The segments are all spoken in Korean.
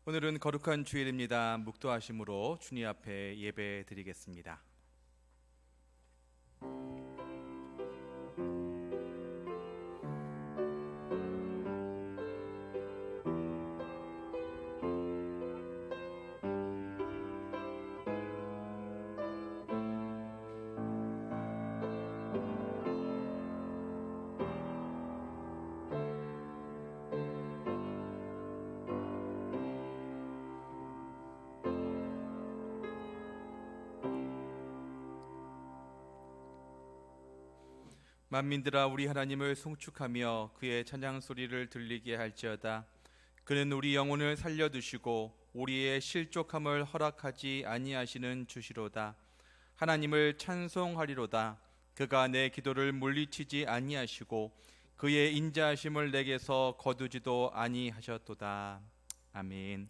오늘은 거룩한 주일입니다. 묵도하심으로 주님 앞에 예배 드리겠습니다. 만민들아 우리 하나님을 송축하며 그의 찬양 소리를 들리게 할지어다. 그는 우리 영혼을 살려두시고 우리의 실족함을 허락하지 아니하시는 주시로다. 하나님을 찬송하리로다. 그가 내 기도를 물리치지 아니하시고 그의 인자하심을 내게서 거두지도 아니하셨도다. 아멘.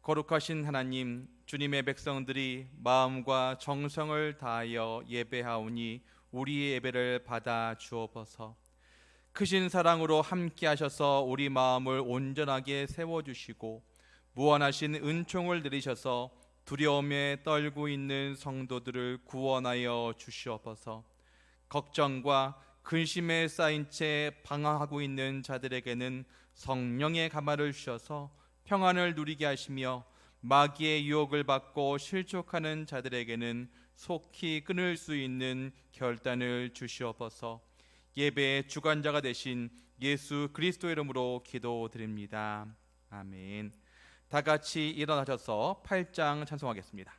거룩하신 하나님, 주님의 백성들이 마음과 정성을 다하여 예배하오니 우리의 예배를 받아 주옵소서. 크신 사랑으로 함께 하셔서 우리 마음을 온전하게 세워주시고 무한하신 은총을 내리셔서 두려움에 떨고 있는 성도들을 구원하여 주시옵소서. 걱정과 근심에 쌓인 채 방황하고 있는 자들에게는 성령의 가마를 주셔서 평안을 누리게 하시며 마귀의 유혹을 받고 실족하는 자들에게는 속히 끊을 수 있는 결단을 주시옵소서. 예배의 주관자가 되신 예수 그리스도 이름으로 기도드립니다. 아멘. 다 같이 일어나셔서 8장 찬송하겠습니다.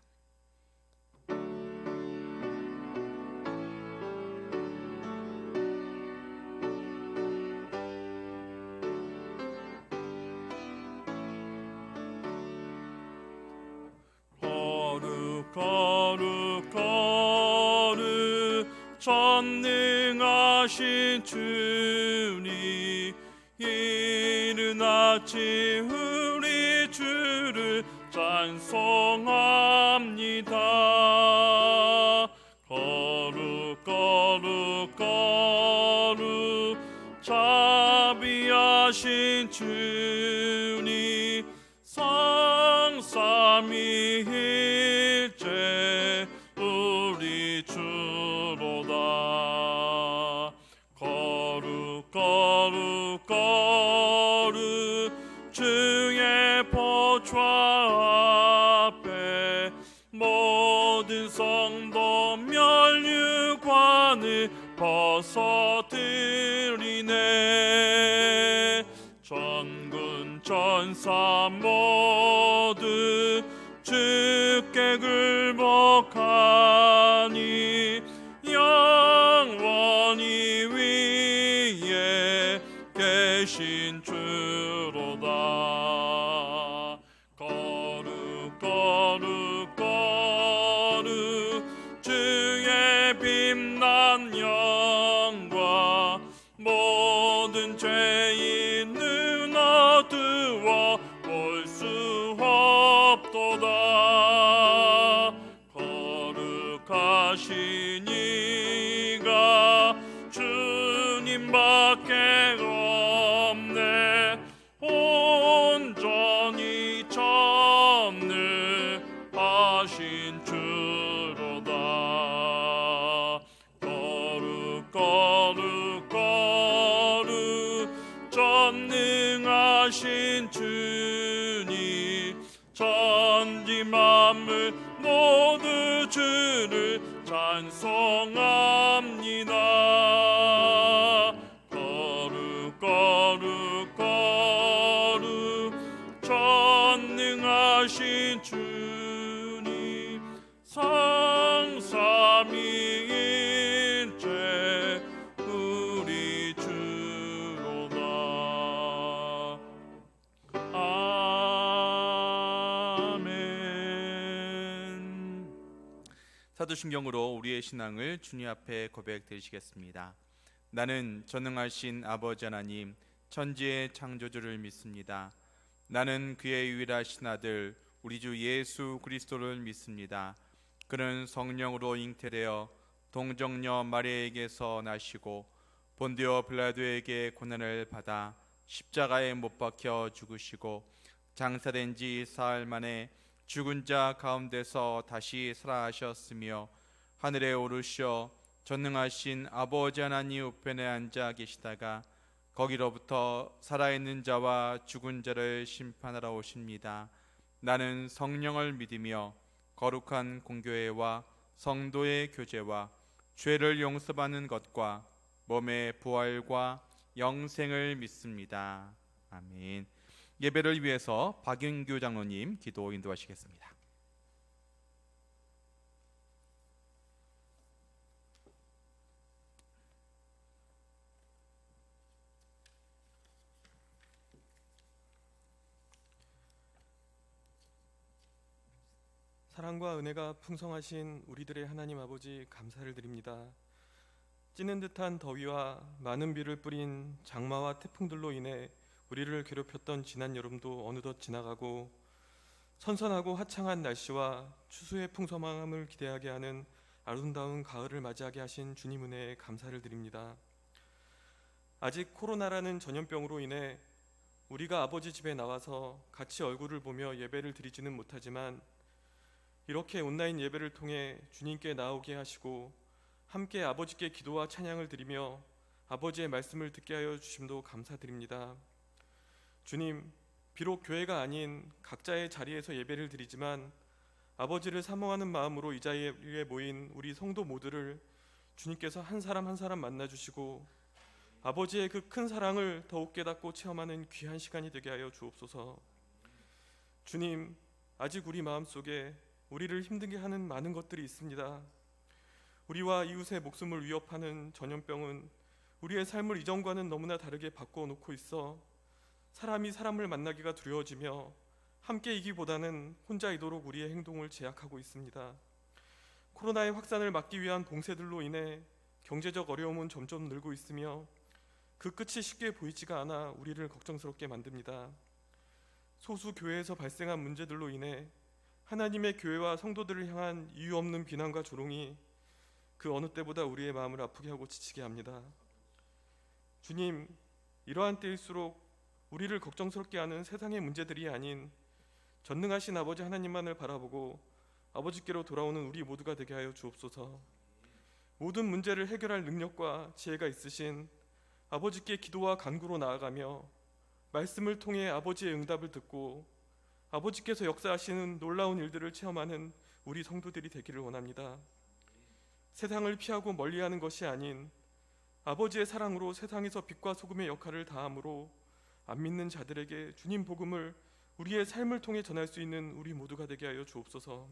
전능하신 주님, 이른 아침 우리 주를 찬송합니다. 거룩 거룩 거룩 자비하신 주님, 성삼위일체 우리 주로다. 거룩 거룩 거룩 주의 보좌 앞에 모든 성도 면류관을 벗어드리네. 전군 전사 모두 주께 굴복하니 영원히 위에 계신 주로다. 거룩 거룩 거룩 주의 빛난 영광 모든 죄인 눈 어두워 볼 수 없도다. 거룩하신 이가 주님밖에 없네. 온전히 전능하신 주로다. 거룩 거룩 거룩 전능하신 주님, 천지 만물 모두 주를 찬송합니다. 거룩 거룩 거룩 전능하신 주님, 성삼위일체 우리 주로다. 아멘. 사도신경으로 우리의 신앙을 주님 앞에 고백드리시겠습니다. 나는 전능하신 아버지 하나님, 천지의 창조주를 믿습니다. 나는 그의 유일하신 아들 우리 주 예수 그리스도를 믿습니다. 그는 성령으로 잉태되어 동정녀 마리아에게서 나시고 본디오 빌라도에게 고난을 받아 십자가에 못 박혀 죽으시고 장사된 지 사흘 만에 죽은 자 가운데서 다시 살아하셨으며 하늘에 오르셔 전능하신 아버지 하나님 우편에 앉아 계시다가 거기로부터 살아있는 자와 죽은 자를 심판하러 오십니다. 나는 성령을 믿으며 거룩한 공교회와 성도의 교제와 죄를 용서받는 것과 몸의 부활과 영생을 믿습니다. 아멘. 예배를 위해서 박윤규 장로님 기도 인도하시겠습니다. 사랑과 은혜가 풍성하신 우리들의 하나님 아버지 감사를 드립니다. 찌는 듯한 더위와 많은 비를 뿌린 장마와 태풍들로 인해 우리를 괴롭혔던 지난 여름도 어느덧 지나가고 선선하고 화창한 날씨와 추수의 풍성함을 기대하게 하는 아름다운 가을을 맞이하게 하신 주님 은혜에 감사를 드립니다. 아직 코로나라는 전염병으로 인해 우리가 아버지 집에 나와서 같이 얼굴을 보며 예배를 드리지는 못하지만 이렇게 온라인 예배를 통해 주님께 나오게 하시고 함께 아버지께 기도와 찬양을 드리며 아버지의 말씀을 듣게 하여 주심도 감사드립니다. 주님, 비록 교회가 아닌 각자의 자리에서 예배를 드리지만 아버지를 사모하는 마음으로 이 자리에 모인 우리 성도 모두를 주님께서 한 사람 한 사람 만나주시고 아버지의 그 큰 사랑을 더욱 깨닫고 체험하는 귀한 시간이 되게 하여 주옵소서. 주님, 아직 우리 마음속에 우리를 힘들게 하는 많은 것들이 있습니다. 우리와 이웃의 목숨을 위협하는 전염병은 우리의 삶을 이전과는 너무나 다르게 바꿔놓고 있어 사람이 사람을 만나기가 두려워지며 함께 이기보다는 혼자 이도록 우리의 행동을 제약하고 있습니다. 코로나의 확산을 막기 위한 봉쇄들로 인해 경제적 어려움은 점점 늘고 있으며 그 끝이 쉽게 보이지가 않아 우리를 걱정스럽게 만듭니다. 소수 교회에서 발생한 문제들로 인해 하나님의 교회와 성도들을 향한 이유 없는 비난과 조롱이 그 어느 때보다 우리의 마음을 아프게 하고 지치게 합니다. 주님, 이러한 때일수록 우리를 걱정스럽게 하는 세상의 문제들이 아닌 전능하신 아버지 하나님만을 바라보고 아버지께로 돌아오는 우리 모두가 되게 하여 주옵소서. 모든 문제를 해결할 능력과 지혜가 있으신 아버지께 기도와 간구로 나아가며 말씀을 통해 아버지의 응답을 듣고 아버지께서 역사하시는 놀라운 일들을 체험하는 우리 성도들이 되기를 원합니다. 세상을 피하고 멀리하는 것이 아닌 아버지의 사랑으로 세상에서 빛과 소금의 역할을 다함으로 안 믿는 자들에게 주님 복음을 우리의 삶을 통해 전할 수 있는 우리 모두가 되게 하여 주옵소서.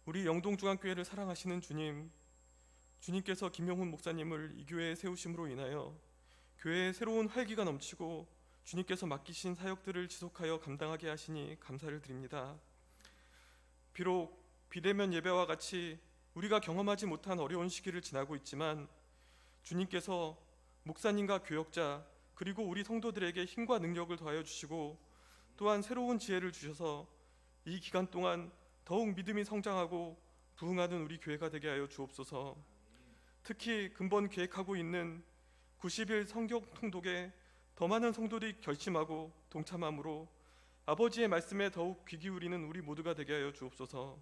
우리 영동중앙교회를 사랑하시는 주님, 주님께서 김영훈 목사님을 이 교회에 세우심으로 인하여 교회에 새로운 활기가 넘치고 주님께서 맡기신 사역들을 지속하여 감당하게 하시니 감사를 드립니다. 비록 비대면 예배와 같이 우리가 경험하지 못한 어려운 시기를 지나고 있지만 주님께서 목사님과 교역자 그리고 우리 성도들에게 힘과 능력을 더하여 주시고 또한 새로운 지혜를 주셔서 이 기간 동안 더욱 믿음이 성장하고 부흥하는 우리 교회가 되게 하여 주옵소서. 특히 근본 계획하고 있는 90일 성경 통독에 더 많은 성도들이 결심하고 동참함으로 아버지의 말씀에 더욱 귀 기울이는 우리 모두가 되게 하여 주옵소서.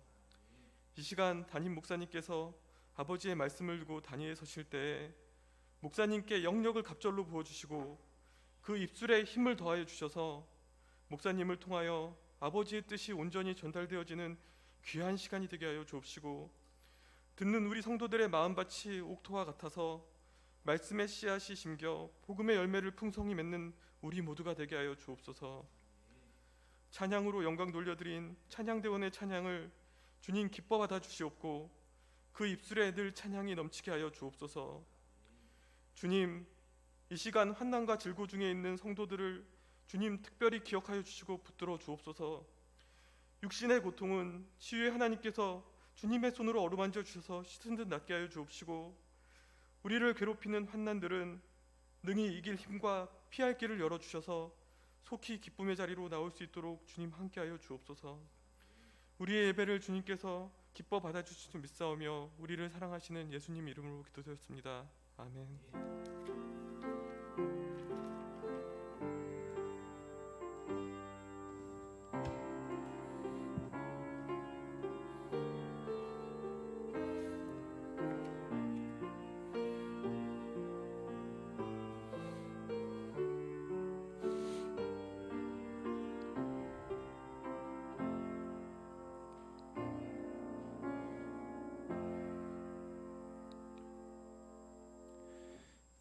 이 시간 담임 목사님께서 아버지의 말씀을 두고 단위에 서실 때에 목사님께 영력을 갑절로 부어주시고 그 입술에 힘을 더하여 주셔서 목사님을 통하여 아버지의 뜻이 온전히 전달되어지는 귀한 시간이 되게 하여 주옵시고 듣는 우리 성도들의 마음밭이 옥토와 같아서 말씀의 씨앗이 심겨 복음의 열매를 풍성히 맺는 우리 모두가 되게 하여 주옵소서. 찬양으로 영광 돌려드린 찬양대원의 찬양을 주님 기뻐 받아 주시옵고 그 입술에 늘 찬양이 넘치게 하여 주옵소서. 주님, 이 시간 환난과 질고 중에 있는 성도들을 주님 특별히 기억하여 주시고 붙들어 주옵소서. 육신의 고통은 치유의 하나님께서 주님의 손으로 어루만져 주셔서 씻은 듯 낫게 하여 주옵시고 우리를 괴롭히는 환난들은 능히 이길 힘과 피할 길을 열어주셔서 속히 기쁨의 자리로 나올 수 있도록 주님 함께하여 주옵소서. 우리의 예배를 주님께서 기뻐 받아주실 줄 믿사오며 우리를 사랑하시는 예수님 이름으로 기도드렸습니다. 아멘.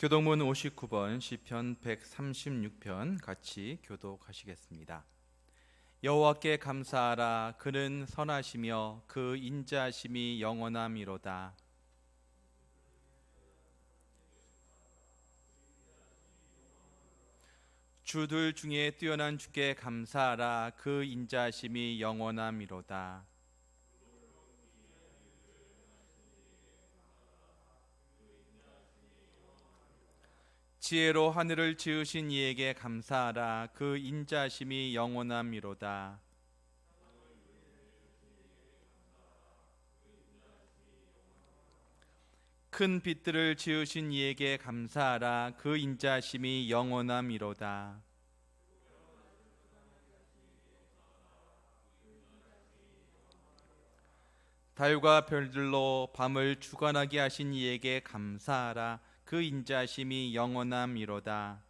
교동문 59번 시편 136편 같이 교독하시겠습니다. 여호와께 감사하라. 그는 선하시며 그 인자하심이 영원함이로다. 주들 중에 뛰어난 주께 감사하라. 그 인자하심이 영원함이로다. 지혜로 하늘을 지으신 이에게 감사하라. 그 인자하심이 영원함이로다. 큰 빛들을 지으신 이에게 감사하라. 그 인자하심이 영원함이로다. 달과 별들로 밤을 주관하게 하신 이에게 감사하라. 그 인자하심이 영원함이로다.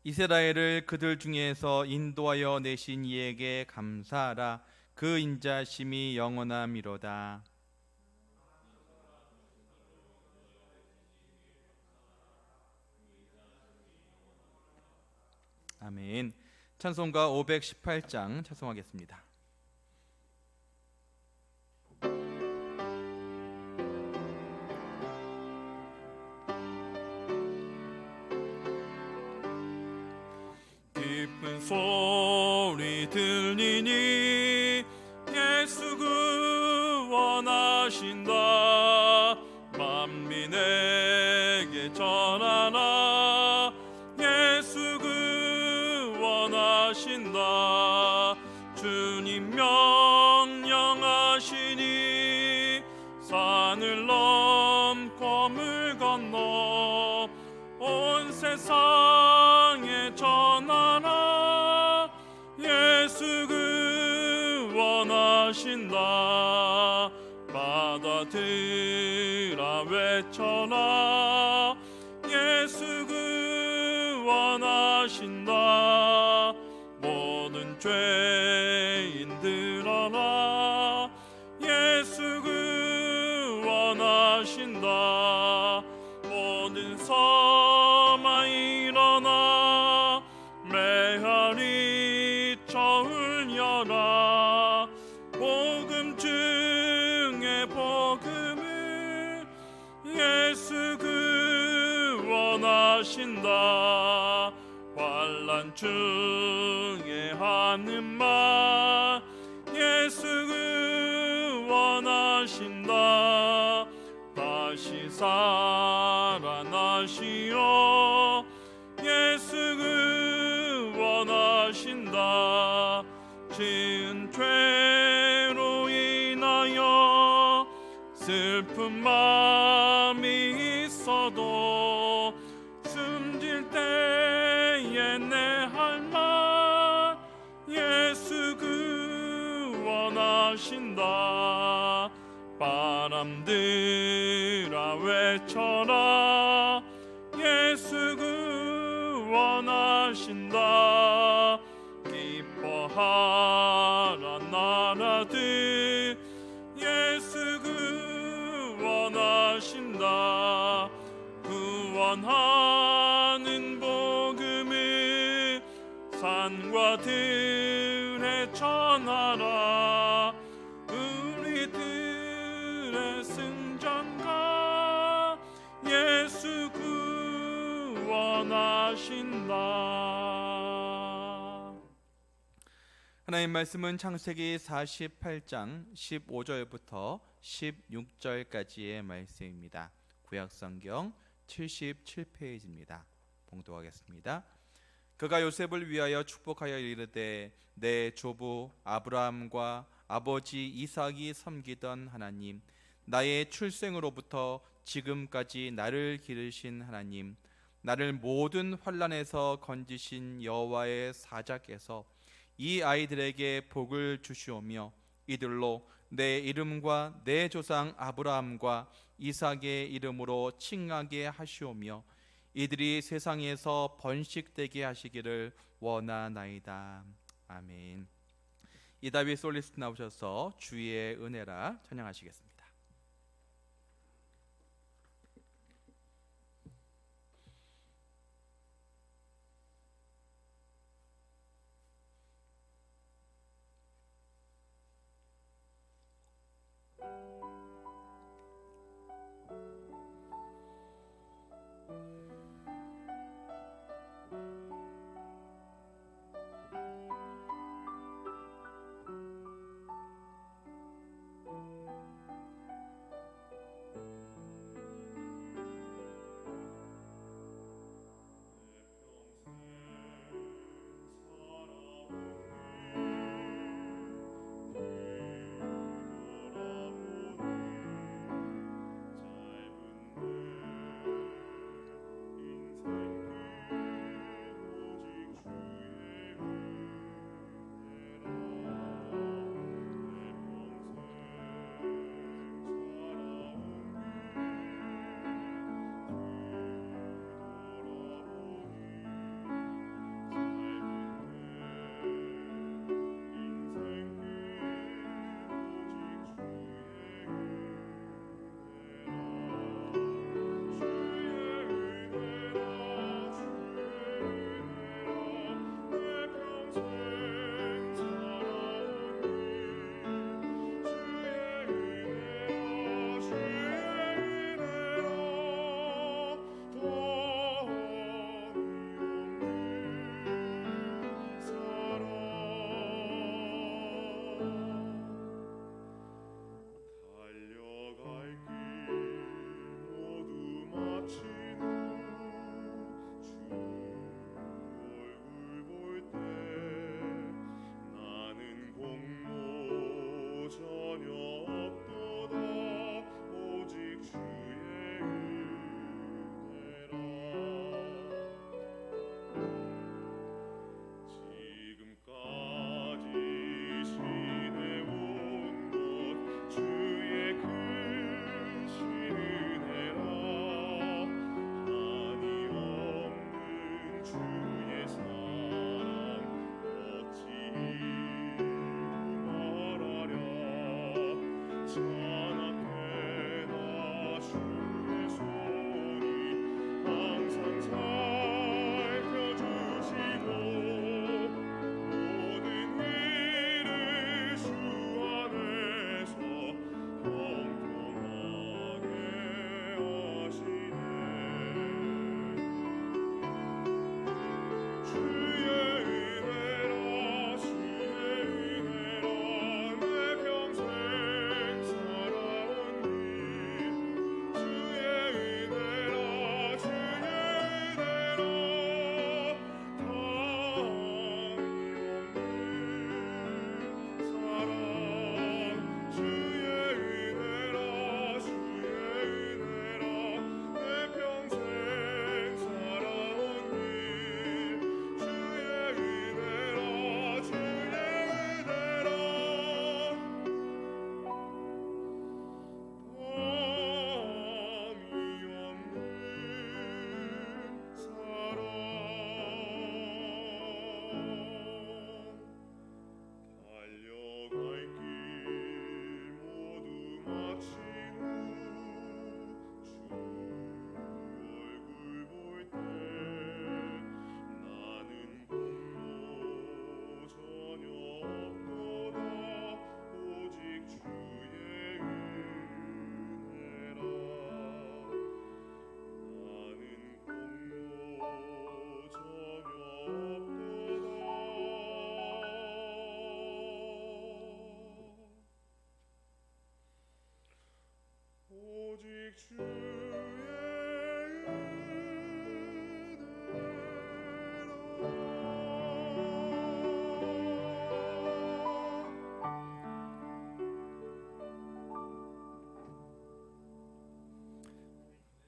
이스라엘을 그들 중에서 인도하여 내신 이에게 감사하라. 그 인자하심이 영원함이로다. 아멘. 찬송가 518장 찬송하겠습니다. 깊은 소리 들리니 예수 구원하신다. 만민에게 전하라. 예수 구원하신다. 주님 명령하시니 산을 넘고 물 건너 온 세상에 전하라. 예수 구원하신다. 받아들아 외쳐라. 예수 구원하신다. 모든 죄인 들어라. 예수 구원하신다. 모든 서마 일어나. 메아리 저울 여라. 복음 중에 복음을 예수 구원하신다. 환난 중에 하는 말 예수 구원하신다. 다시 살아나시어 예수 구원하신다. 지은 죄로 인하여 슬픈 마음이 있어도 숨질 때에 내 할 말 예수 구원하신다. 바람들아 외쳐라. 예수 구원하신다. 기뻐하라 나라들 예수 구원하신다. 구원하는 복음을 산과 들에 전하라. 우리들의 승전가 예수 구원하신다. 하나님 말씀은 창세기 48장 15절부터 16절까지의 말씀입니다. 구약성경 77페이지입니다. 봉독하겠습니다. 그가 요셉을 위하여 축복하여 이르되 내 조부 아브라함과 아버지 이삭이 섬기던 하나님, 나의 출생으로부터 지금까지 나를 기르신 하나님, 나를 모든 환난에서 건지신 여호와의 사자께서 이 아이들에게 복을 주시오며 이들로 내 이름과 내 조상 아브라함과 이삭의 이름으로 칭하게 하시오며 이들이 세상에서 번식되게 하시기를 원하나이다. 아멘. 이다윗 솔리스트 나오셔서 주의 은혜라 찬양하시겠습니다.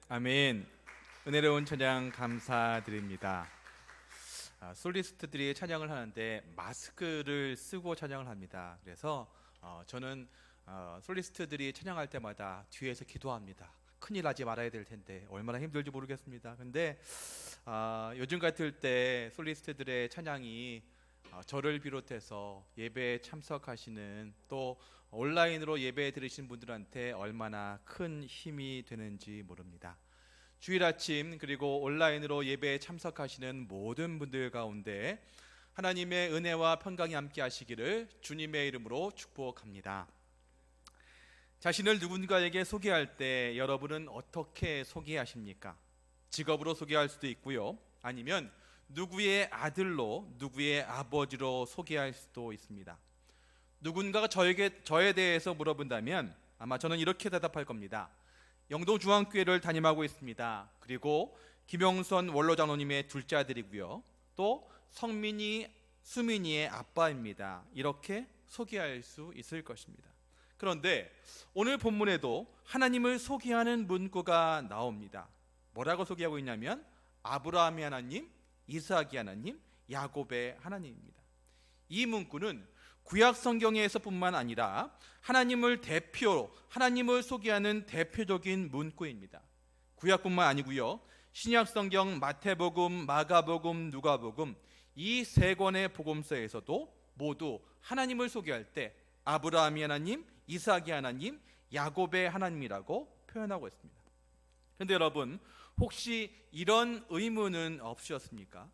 아멘. 은혜로운 찬양 감사드립니다. 솔리스트들이 찬양을 하는데 마스크를 쓰고 찬양을 합니다. 그래서 저는 솔리스트들이 찬양할 때마다 뒤에서 기도합니다. 큰일 나지 말아야 될 텐데 얼마나 힘들지 모르겠습니다. 근데 요즘 같을 때 솔리스트들의 찬양이 저를 비롯해서 예배에 참석하시는 또 온라인으로 예배 들으신 분들한테 얼마나 큰 힘이 되는지 모릅니다. 주일 아침 그리고 온라인으로 예배에 참석하시는 모든 분들 가운데 하나님의 은혜와 평강이 함께 하시기를 주님의 이름으로 축복합니다. 자신을 누군가에게 소개할 때 여러분은 어떻게 소개하십니까? 직업으로 소개할 수도 있고요. 아니면 누구의 아들로, 누구의 아버지로 소개할 수도 있습니다. 누군가가 저에 대해서 물어본다면 아마 저는 이렇게 대답할 겁니다. 영동중앙교회를 담임하고 있습니다. 그리고 김영선 원로장로님의 둘째 아들이고요. 또 성민이, 수민이의 아빠입니다. 이렇게 소개할 수 있을 것입니다. 그런데 오늘 본문에도 하나님을 소개하는 문구가 나옵니다. 뭐라고 소개하고 있냐면 아브라함의 하나님, 이삭의 하나님, 야곱의 하나님입니다. 이 문구는 구약 성경에서뿐만 아니라 하나님을 소개하는 대표적인 문구입니다. 구약뿐만 아니고요. 신약 성경 마태복음, 마가복음, 누가복음 이 세 권의 복음서에서도 모두 하나님을 소개할 때 아브라함의 하나님, 이삭의 하나님, 야곱의 하나님이라고 표현하고 있습니다. 그런데 여러분, 혹시 이런 의문은 없으셨습니까?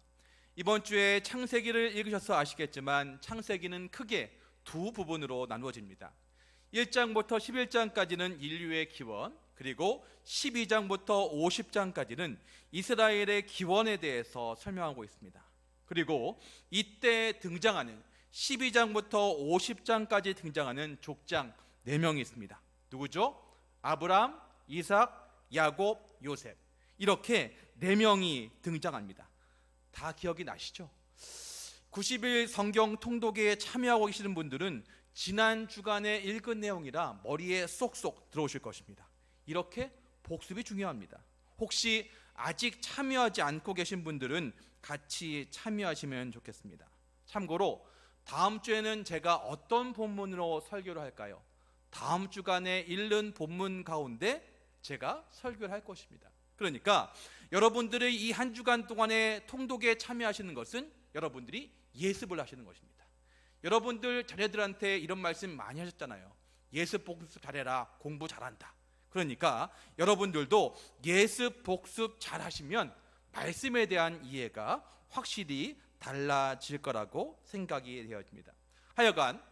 이번 주에 창세기를 읽으셔서 아시겠지만 창세기는 크게 두 부분으로 나누어집니다. 1장부터 11장까지는 인류의 기원, 그리고 12장부터 50장까지는 이스라엘의 기원에 대해서 설명하고 있습니다. 그리고 이때 등장하는 12장부터 50장까지 등장하는 족장 4명이 있습니다. 누구죠? 아브람, 이삭, 야곱, 요셉. 이렇게 4명이 등장합니다. 다 기억이 나시죠? 90일 성경 통독에 참여하고 계시는 분들은 지난 주간에 읽은 내용이라 머리에 쏙쏙 들어오실 것입니다. 이렇게 복습이 중요합니다. 혹시 아직 참여하지 않고 계신 분들은 같이 참여하시면 좋겠습니다. 참고로 다음 주에는 제가 어떤 본문으로 설교를 할까요? 다음 주간에 읽는 본문 가운데 제가 설교를 할 것입니다. 그러니까 여러분들의 이 한 주간 동안에 통독에 참여하시는 것은 여러분들이 예습을 하시는 것입니다. 여러분들 자녀들한테 이런 말씀 많이 하셨잖아요. 예습 복습 잘해라, 공부 잘한다. 그러니까 여러분들도 예습 복습 잘하시면 말씀에 대한 이해가 확실히 달라질 거라고 생각이 되어집니다. 하여간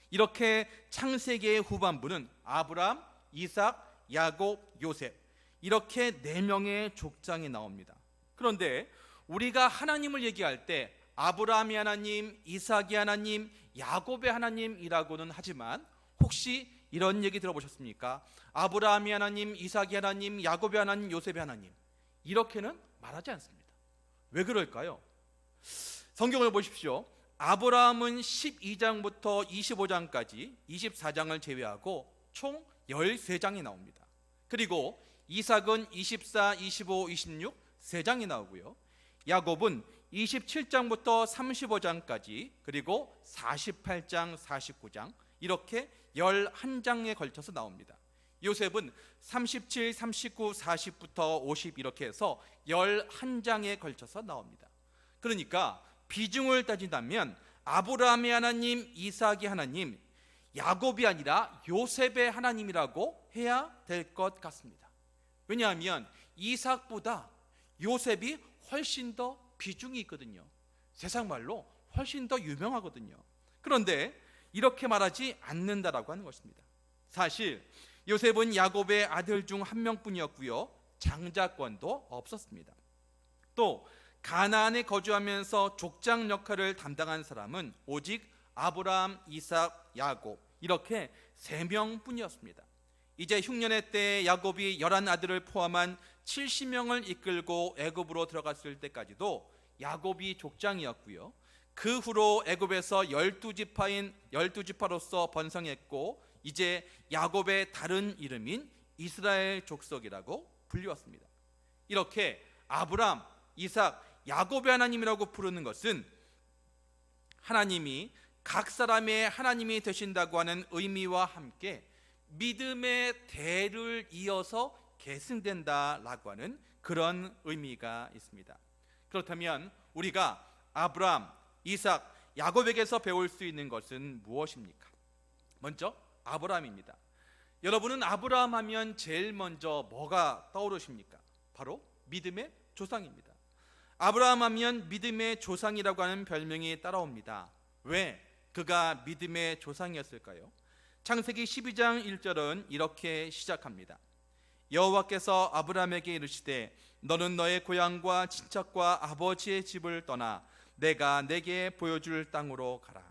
이렇게 창세기의 후반부는 아브람, 이삭, 야곱, 요셉 이렇게 4명의 족장이 나옵니다. 그런데 우리가 하나님을 얘기할 때 아브라함의 하나님, 이삭의 하나님, 야곱의 하나님이라고는 하지만 혹시 이런 얘기 들어보셨습니까? 아브라함의 하나님, 이삭의 하나님, 야곱의 하나님, 요셉의 하나님 이렇게는 말하지 않습니다. 왜 그럴까요? 성경을 보십시오. 아브라함은 12장부터 25장까지 24장을 제외하고 총 13장이 나옵니다. 그리고 이삭은 24, 25, 26 3장이 나오고요. 야곱은 27장부터 35장까지 그리고 48장, 49장 이렇게 11장에 걸쳐서 나옵니다. 요셉은 37, 39, 40부터 50 이렇게 해서 11장에 걸쳐서 나옵니다. 그러니까 비중을 따진다면 아브라함의 하나님, 이삭의 하나님, 야곱이 아니라 요셉의 하나님이라고 해야 될 것 같습니다. 왜냐하면 이삭보다 요셉이 훨씬 더 비중이 있거든요. 세상 말로 훨씬 더 유명하거든요. 그런데 이렇게 말하지 않는다라고 하는 것입니다. 사실 요셉은 야곱의 아들 중 한 명뿐이었고요. 장자권도 없었습니다. 또 가나안에 거주하면서 족장 역할을 담당한 사람은 오직 아브라함, 이삭, 야곱 이렇게 3명뿐이었습니다. 이제 흉년의 때에 야곱이 11아들을 포함한 70명을 이끌고 애굽으로 들어갔을 때까지도 야곱이 족장이었고요. 그 후로 애굽에서 12지파로서 번성했고 이제 야곱의 다른 이름인 이스라엘 족속이라고 불리웠습니다. 이렇게 아브람, 이삭, 야곱의 하나님이라고 부르는 것은 하나님이 각 사람의 하나님이 되신다고 하는 의미와 함께 믿음의 대를 이어서 계승된다라고 하는 그런 의미가 있습니다. 그렇다면 우리가 아브람, 이삭, 야곱에게서 배울 수 있는 것은 무엇입니까? 먼저 아브라함입니다. 여러분은 아브라함 하면 제일 먼저 뭐가 떠오르십니까? 바로 믿음의 조상입니다. 아브라함 하면 믿음의 조상이라고 하는 별명이 따라옵니다. 왜 그가 믿음의 조상이었을까요? 창세기 12장 1절은 이렇게 시작합니다. 여호와께서 아브라함에게 이르시되 너는 너의 고향과 친척과 아버지의 집을 떠나 내가 내게 보여줄 땅으로 가라.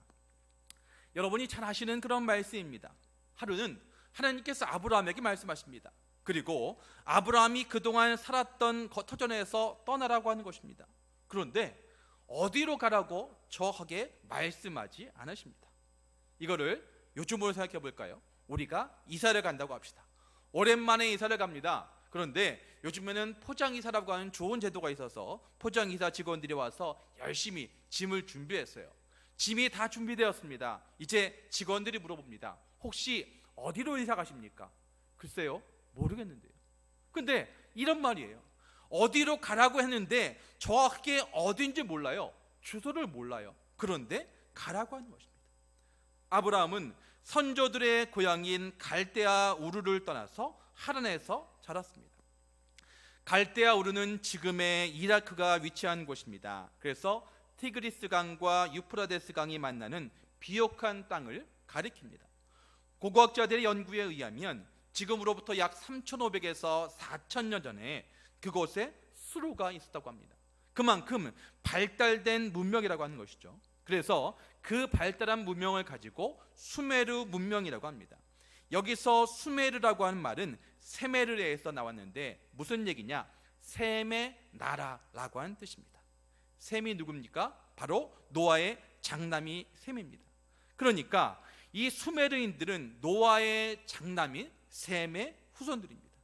여러분이 잘 아시는 그런 말씀입니다. 하루는 하나님께서 아브라함에게 말씀하십니다. 그리고 아브라함이 그동안 살았던 터전에서 떠나라고 하는 것입니다. 그런데 어디로 가라고 정확하게 말씀하지 않으십니다. 이거를 요즘으로 생각해 볼까요? 우리가 이사를 간다고 합시다. 오랜만에 이사를 갑니다. 그런데 요즘에는 포장이사라고 하는 좋은 제도가 있어서 포장이사 직원들이 와서 열심히 짐을 준비했어요. 짐이 다 준비되었습니다. 이제 직원들이 물어봅니다. 혹시 어디로 이사 가십니까? 글쎄요, 모르겠는데요. 근데 이런 말이에요. 어디로 가라고 했는데 정확하게 어딘지 몰라요. 주소를 몰라요. 그런데 가라고 하는 것입니다. 아브라함은 선조들의 고향인 갈대아 우르를 떠나서 하란에서 자랐습니다. 갈대아 우르는 지금의 이라크가 위치한 곳입니다. 그래서 티그리스 강과 유프라데스 강이 만나는 비옥한 땅을 가리킵니다. 고고학자들의 연구에 의하면 지금으로부터 약 3,500에서 4,000년 전에 그곳에 수로가 있었다고 합니다. 그만큼 발달된 문명이라고 하는 것이죠. 그래서 그 발달한 문명을 가지고 수메르 문명이라고 합니다. 여기서 수메르라고 하는 말은 세메르에서 나왔는데 무슨 얘기냐? 셈의 나라라고 하는 뜻입니다. 셈이 누굽니까? 바로 노아의 장남이 셈입니다. 그러니까 이 수메르인들은 노아의 장남인 셈의 후손들입니다.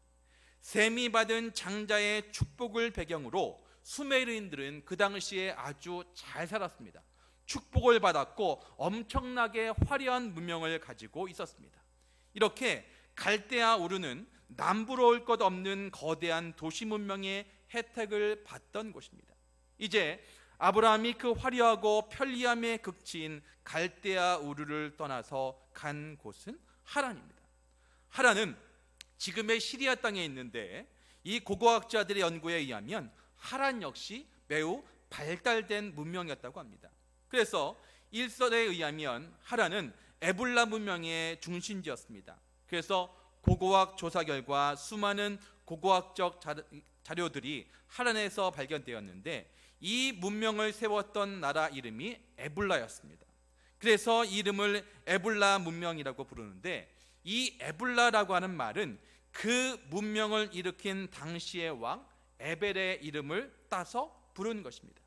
셈이 받은 장자의 축복을 배경으로 수메르인들은 그 당시에 아주 잘 살았습니다. 축복을 받았고 엄청나게 화려한 문명을 가지고 있었습니다. 이렇게 갈대아 우르는 남부로 올 것 없는 거대한 도시 문명의 혜택을 받던 곳입니다. 이제 아브라함이 그 화려하고 편리함의 극치인 갈대아 우르를 떠나서 간 곳은 하란입니다. 하란은 지금의 시리아 땅에 있는데 이 고고학자들의 연구에 의하면 하란 역시 매우 발달된 문명이었다고 합니다. 그래서 일설에 의하면 하란은 에불라 문명의 중심지였습니다. 그래서 고고학 조사 결과 수많은 고고학적 자료들이 하란에서 발견되었는데 이 문명을 세웠던 나라 이름이 에불라였습니다. 그래서 이 이름을 에불라 문명이라고 부르는데 이 에불라라고 하는 말은 그 문명을 일으킨 당시의 왕 에벨의 이름을 따서 부르는 것입니다.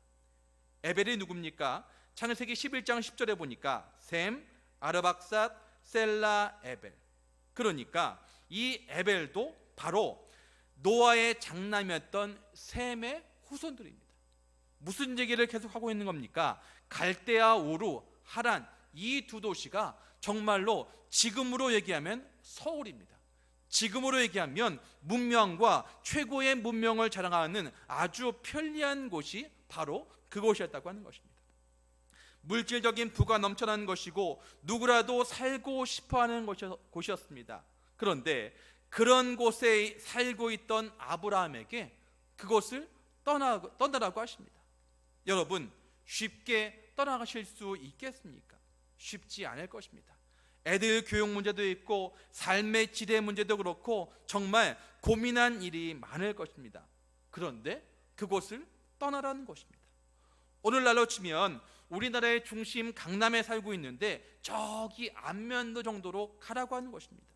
에벨이 누굽니까? 창세기 11장 10절에 보니까 셈, 아르박삿, 셀라, 에벨. 그러니까 이 에벨도 바로 노아의 장남이었던 셈의 후손들입니다. 무슨 얘기를 계속하고 있는 겁니까? 갈대아 우르, 하란 이 두 도시가 정말로 지금으로 얘기하면 서울입니다. 지금으로 얘기하면 문명과 최고의 문명을 자랑하는 아주 편리한 곳이 바로 그곳이었다고 하는 것입니다. 물질적인 부가 넘쳐나는 것이고 누구라도 살고 싶어하는 곳이었습니다. 그런데 그런 곳에 살고 있던 아브라함에게 그곳을 떠나라고 하십니다. 여러분, 쉽게 떠나가실 수 있겠습니까? 쉽지 않을 것입니다. 애들 교육 문제도 있고 삶의 질의 문제도 그렇고 정말 고민한 일이 많을 것입니다. 그런데 그곳을 떠나라는 것입니다. 오늘날로 치면 우리나라의 중심 강남에 살고 있는데 저기 안면도 정도로 가라고 하는 것입니다.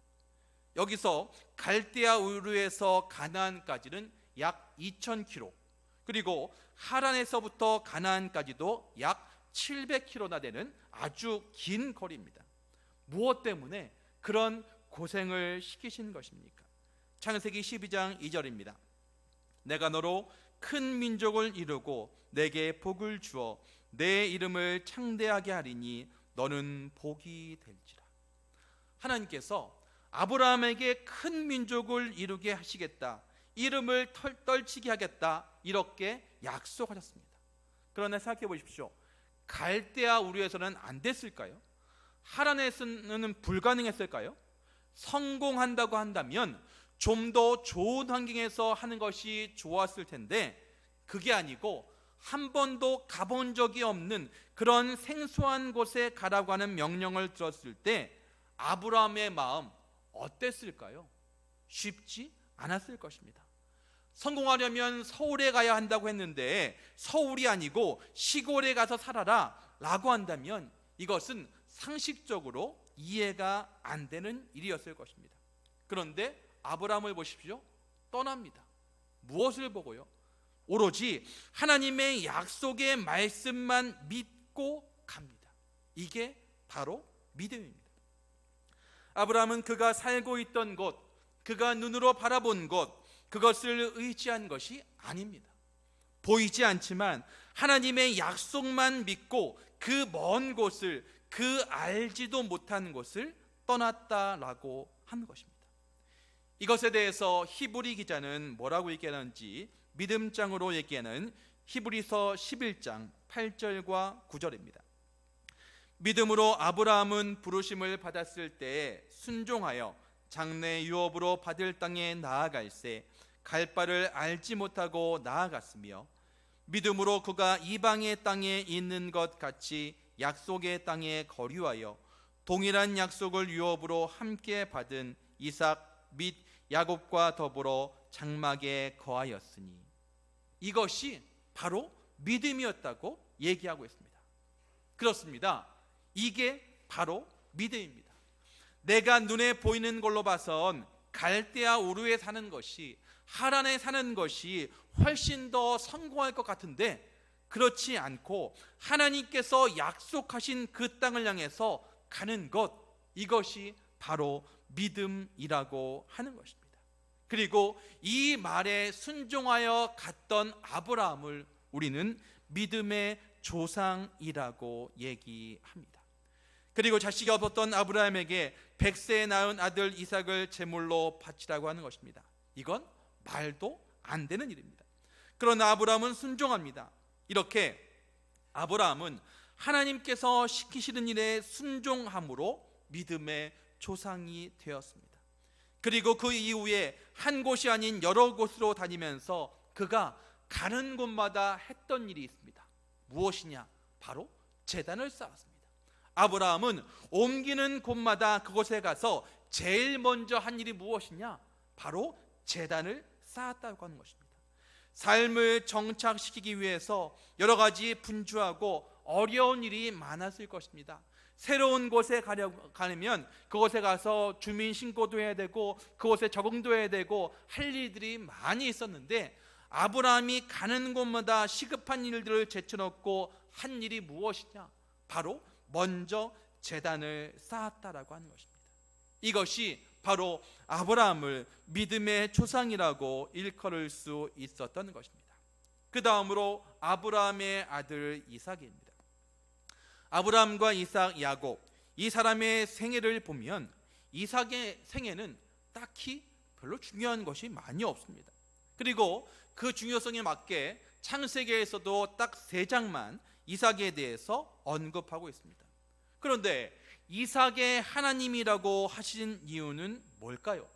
여기서 갈대아 우르에서 가나안까지는 약 2,000km, 그리고 하란에서부터 가나안까지도 약 700km나 되는 아주 긴 거리입니다. 무엇 때문에 그런 고생을 시키신 것입니까? 창세기 12장 2절입니다. 내가 너로 큰 민족을 이루고 내게 복을 주어 내 이름을 창대하게 하리니 너는 복이 될지라. 하나님께서 아브라함에게 큰 민족을 이루게 하시겠다, 이름을 떨치게 하겠다, 이렇게 약속하셨습니다. 그러나 생각해 보십시오. 갈대아 우르에서는 안 됐을까요? 하란에서는 불가능했을까요? 성공한다고 한다면 좀 더 좋은 환경에서 하는 것이 좋았을 텐데 그게 아니고 한 번도 가본 적이 없는 그런 생소한 곳에 가라고 하는 명령을 들었을 때 아브라함의 마음 어땠을까요? 쉽지 않았을 것입니다. 성공하려면 서울에 가야 한다고 했는데 서울이 아니고 시골에 가서 살아라 라고 한다면 이것은 상식적으로 이해가 안 되는 일이었을 것입니다. 그런데 아브라함을 보십시오. 떠납니다. 무엇을 보고요? 오로지 하나님의 약속의 말씀만 믿고 갑니다. 이게 바로 믿음입니다. 아브라함은 그가 살고 있던 곳, 그가 눈으로 바라본 곳, 그것을 의지한 것이 아닙니다. 보이지 않지만 하나님의 약속만 믿고 그 먼 곳을, 그 알지도 못한 곳을 떠났다라고 하는 것입니다. 이것에 대해서 히브리 기자는 뭐라고 얘기하는지 믿음장으로 얘기하는 히브리서 11장 8절과 9절입니다. 믿음으로 아브라함은 부르심을 받았을 때 순종하여 장래 유업으로 받을 땅에 나아갈새 갈 바를 알지 못하고 나아갔으며 믿음으로 그가 이방의 땅에 있는 것 같이 약속의 땅에 거류하여 동일한 약속을 유업으로 함께 받은 이삭 및 야곱과 더불어 장막에 거하였으니 이것이 바로 믿음이었다고 얘기하고 있습니다. 그렇습니다. 이게 바로 믿음입니다. 내가 눈에 보이는 걸로 봐선 갈대아 우르에 사는 것이, 하란에 사는 것이 훨씬 더 성공할 것 같은데 그렇지 않고 하나님께서 약속하신 그 땅을 향해서 가는 것, 이것이 바로 믿음이라고 하는 것입니다. 그리고 이 말에 순종하여 갔던 아브라함을 우리는 믿음의 조상이라고 얘기합니다. 그리고 자식이 없었던 아브라함에게 100세에 낳은 아들 이삭을 제물로 바치라고 하는 것입니다. 이건 말도 안 되는 일입니다. 그러나 아브라함은 순종합니다. 이렇게 아브라함은 하나님께서 시키시는 일에 순종함으로 믿음의 조상이 되었습니다. 그리고 그 이후에 한 곳이 아닌 여러 곳으로 다니면서 그가 가는 곳마다 했던 일이 있습니다. 무엇이냐? 바로 제단을 쌓았습니다. 아브라함은 옮기는 곳마다 그곳에 가서 제일 먼저 한 일이 무엇이냐? 바로 제단을 쌓았다고 하는 것입니다. 삶을 정착시키기 위해서 여러 가지 분주하고 어려운 일이 많았을 것입니다. 새로운 곳에 가려면 그곳에 가서 주민 신고도 해야 되고 그곳에 적응도 해야 되고 할 일들이 많이 있었는데 아브라함이 가는 곳마다 시급한 일들을 제쳐놓고 한 일이 무엇이냐? 바로 먼저 제단을 쌓았다라고 하는 것입니다. 이것이 바로 아브라함을 믿음의 조상이라고 일컬을 수 있었던 것입니다. 그 다음으로 아브라함의 아들 이삭입니다. 아브라함과 이삭, 야곱, 이 사람의 생애를 보면 이삭의 생애는 딱히 별로 중요한 것이 많이 없습니다. 그리고 그 중요성에 맞게 창세기에서도 딱 3장만 이삭에 대해서 언급하고 있습니다. 그런데 이삭의 하나님이라고 하신 이유는 뭘까요?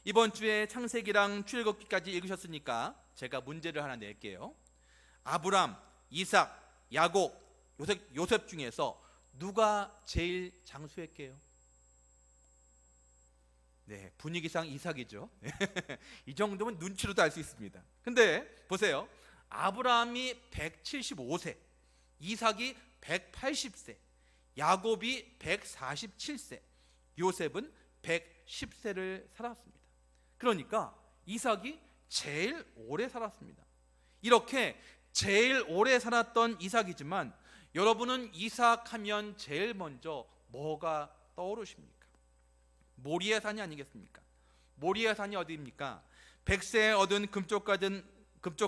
이번 주에 창세기랑 출애굽기까지 읽으셨으니까 제가 문제를 하나 낼게요. 아브람, 이삭, 야곱, 요셉 중에서 누가 제일 장수했게요? 네, 분위기상 이삭이죠. 이 정도면 눈치로도 알 수 있습니다. 근데 보세요. 아브라함이 175세, 이삭이 180세, 야곱이 147세, 요셉은 110세를 살았습니다. 그러니까 이삭이 제일 오래 살았습니다. 이렇게 제일 오래 살았던 이삭이지만 여러분은 이삭 하면 제일 먼저 뭐가 떠오르십니까? 모리아 산이 아니겠습니까? 모리아 산이 어디입니까? 100세에 얻은 금쪽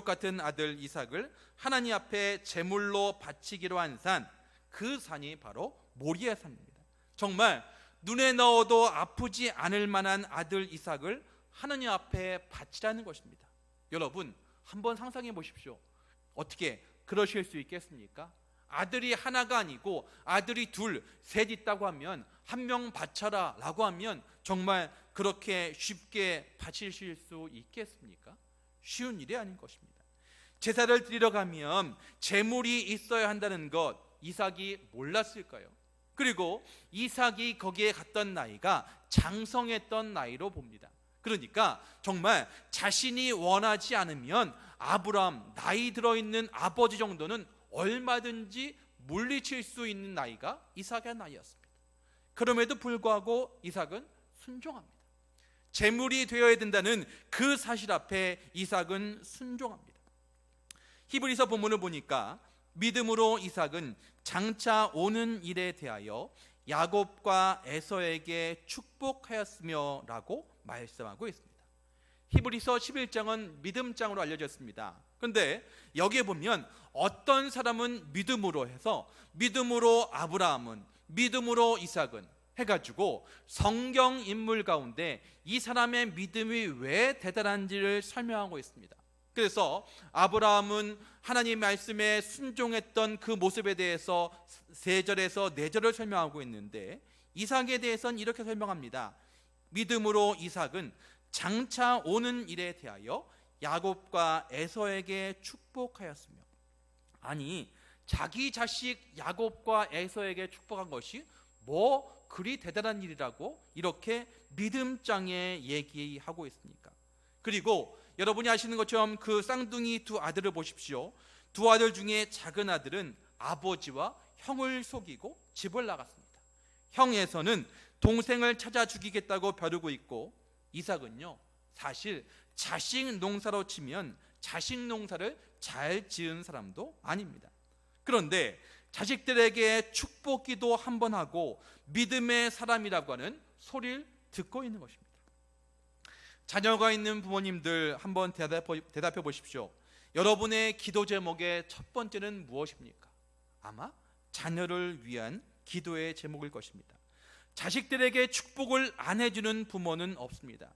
같은 아들 이삭을 하나님 앞에 제물로 바치기로 한 산, 그 산이 바로 모리아 산입니다. 정말 눈에 넣어도 아프지 않을 만한 아들 이삭을 하나님 앞에 바치라는 것입니다. 여러분 한번 상상해 보십시오. 어떻게 그러실 수 있겠습니까? 아들이 하나가 아니고 아들이 둘, 셋 있다고 하면 한 명 바쳐라 라고 하면 정말 그렇게 쉽게 바치실 수 있겠습니까? 쉬운 일이 아닌 것입니다. 제사를 드리러 가면 제물이 있어야 한다는 것 이삭이 몰랐을까요? 그리고 이삭이 거기에 갔던 나이가 장성했던 나이로 봅니다. 그러니까 정말 자신이 원하지 않으면 아브라함 나이 들어있는 아버지 정도는 얼마든지 물리칠 수 있는 나이가 이삭의 나이였습니다. 그럼에도 불구하고 이삭은 순종합니다. 제물이 되어야 된다는 그 사실 앞에 이삭은 순종합니다. 히브리서 본문을 보니까 믿음으로 이삭은 장차 오는 일에 대하여 야곱과 에서에게 축복하였으며 라고 말씀하고 있습니다. 히브리서 11장은 믿음장으로 알려졌습니다. 그런데 여기에 보면 어떤 사람은 믿음으로 해서 믿음으로 아브라함은, 믿음으로 이삭은 해가지고 성경 인물 가운데 이 사람의 믿음이 왜 대단한지를 설명하고 있습니다. 그래서 아브라함은 하나님 말씀에 순종했던 그 모습에 대해서 3절에서 4절을 설명하고 있는데, 이삭에 대해서는 이렇게 설명합니다. 믿음으로 이삭은 장차 오는 일에 대하여 야곱과 에서에게 축복하였으며, 아니 자기 자식 야곱과 에서에게 축복한 것이 뭐 그리 대단한 일이라고 이렇게 믿음장에 얘기하고 있습니까? 그리고 여러분이 아시는 것처럼 그 쌍둥이 2 아들을 보십시오. 2 아들 중에 작은 아들은 아버지와 형을 속이고 집을 나갔습니다. 형 에서는 동생을 찾아 죽이겠다고 벼르고 있고, 이삭은요 사실 자식 농사로 치면 자식 농사를 잘 지은 사람도 아닙니다. 그런데 자식들에게 축복기도 한번 하고 믿음의 사람이라고 하는 소리를 듣고 있는 것입니다. 자녀가 있는 부모님들 한번 대답해 보십시오. 여러분의 기도 제목의 첫 번째는 무엇입니까? 아마 자녀를 위한 기도의 제목일 것입니다. 자식들에게 축복을 안 해주는 부모는 없습니다.